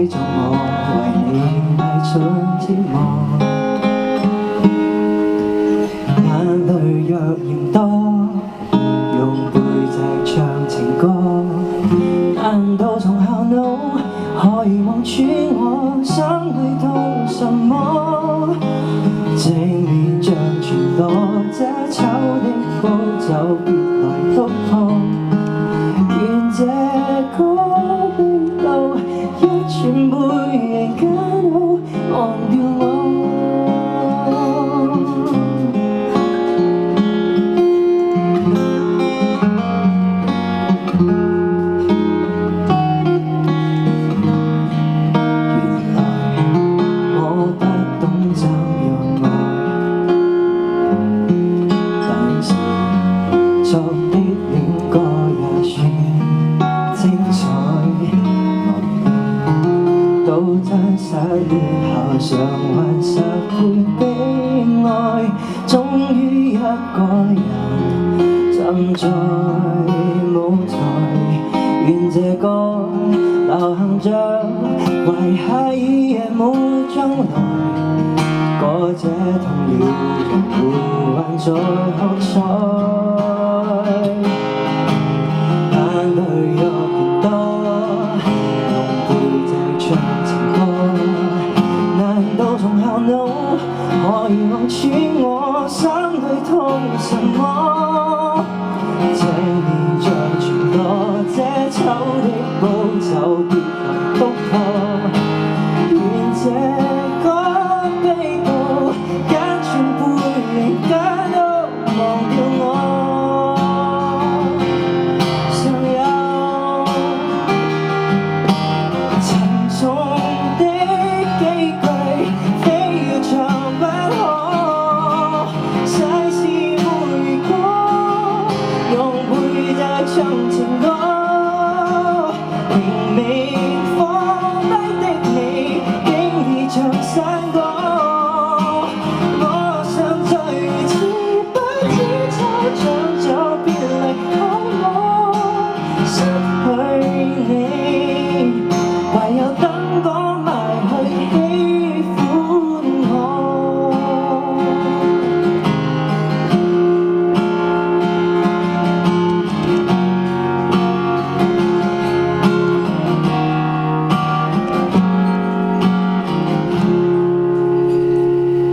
製造我，為你遞進折磨。眼淚若嫌多，用背脊唱情歌。難道從後腦可以望穿我心裏痛什麼？正面像全裸，這醜的步驟別來突破。願這個秘路一全背影間好忘掉我。作的戀歌也算精彩，到真實以後償還10倍悲哀。終於一個人站在舞台，願這歌流行着遺下已夜冇將來，歌者痛了人不還在喝彩。可以望穿我心裏痛什麼？這面像全裸，這醜的步驟。